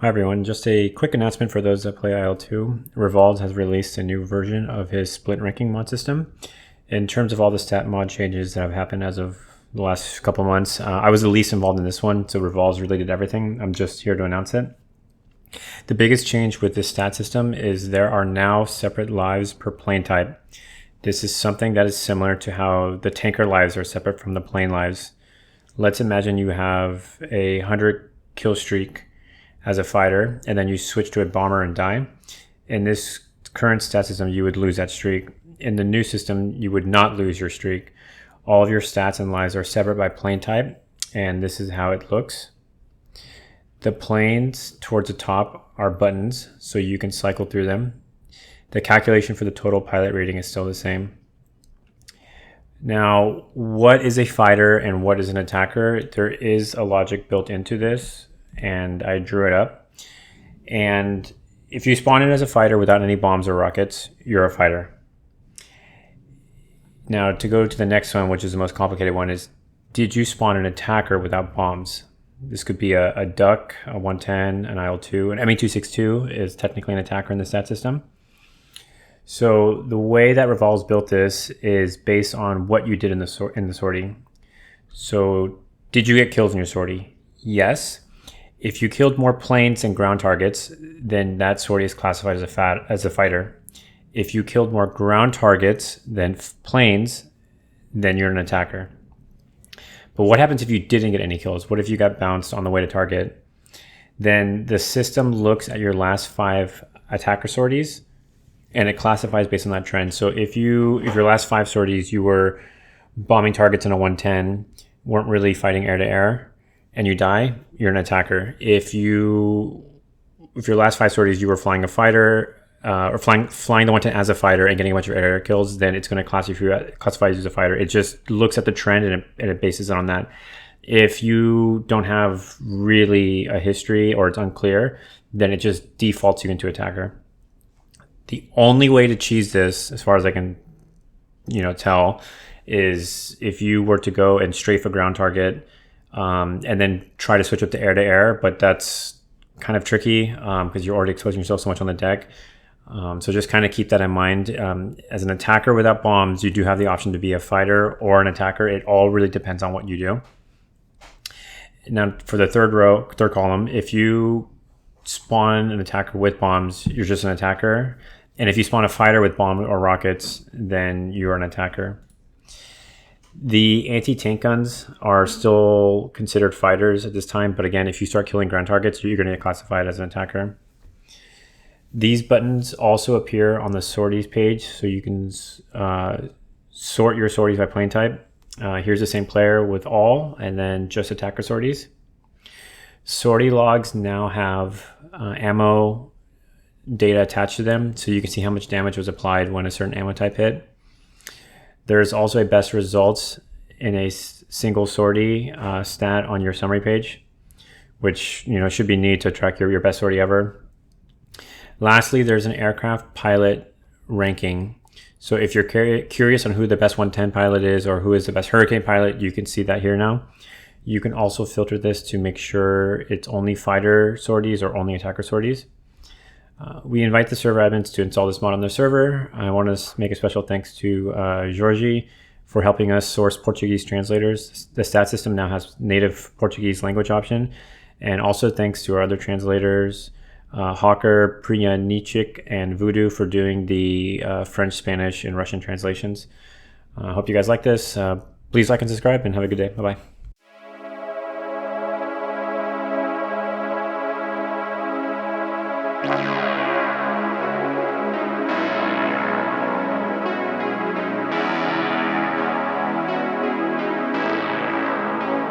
Hi everyone, just a quick announcement for those that play IL-2. Revolves has released a new version of his split ranking mod system. In terms of all the stat mod changes that have happened as of the last couple months, I was the least involved in this one, so Revolves related everything. I'm just here to announce it. The biggest change with this stat system is there are now separate lives per plane type. This is something that is similar to how the tanker lives are separate from the plane lives. Let's imagine you have a 100 kill streak as a fighter, and then you switch to a bomber and die. In this current stat system, you would lose that streak. In the new system, you would not lose your streak. All of your stats and lives are separate by plane type, and this is how it looks. The planes towards the top are buttons, so you can cycle through them. The calculation for the total pilot rating is still the same. Now, what is a fighter and what is an attacker? There is a logic built into this, and I drew it up. And if you spawn in as a fighter without any bombs or rockets, you're a fighter. Now, to go to the next one, which is the most complicated one, is did you spawn an attacker without bombs? This could be a duck, a 110, an IL-2. An ME262 is technically an attacker in the stat system. So the way that Revolve's built this is based on what you did in the sortie. So did you get kills in your sortie? Yes. If you killed more planes and ground targets, then that sortie is classified as a fighter. If you killed more ground targets than planes, then you're an attacker. But what happens if you didn't get any kills? What if you got bounced on the way to target? Then the system looks at your last 5 attacker sorties, and it classifies based on that trend. So if your last 5 sorties you were bombing targets in a 110, weren't really fighting air to air, and you die, you're an attacker. If your last 5 sorties you were flying a fighter, or flying the 110 as a fighter and getting a bunch of air kills, then it's going to classify you as a fighter. It just looks at the trend and it bases it on that. If you don't have really a history or it's unclear, then it just defaults you into attacker. The only way to cheese this, as far as I can, tell, is if you were to go and strafe a ground target, and then try to switch up to air, but that's kind of tricky because you're already exposing yourself so much on the deck. So just kind of keep that in mind. As an attacker without bombs, you do have the option to be a fighter or an attacker. It all really depends on what you do. Now, for the third column, if you spawn an attacker with bombs, you're just an attacker. And if you spawn a fighter with bomb or rockets, then you're an attacker. The anti-tank guns are still considered fighters at this time, but again, if you start killing ground targets, you're going to get classified as an attacker. These buttons also appear on the sorties page, so you can sort your sorties by plane type. Here's the same player with all, and then just attacker sorties. Sortie logs now have ammo data attached to them, so you can see how much damage was applied when a certain ammo type hit. There's also a best results in a single sortie stat on your summary page, which should be neat to track your best sortie ever. Lastly, there's an aircraft pilot ranking. So if you're curious on who the best 110 pilot is or who is the best Hurricane pilot, you can see that here now. You can also filter this to make sure it's only fighter sorties or only attacker sorties. We invite the server admins to install this mod on their server. I want to make a special thanks to Jorge for helping us source Portuguese translators. The stat system now has native Portuguese language option. And also thanks to our other translators, Hawker, Priya Nichik, and Voodoo for doing the French, Spanish, and Russian translations. I hope you guys like this. Please like and subscribe, and have a good day. Bye-bye. Bye.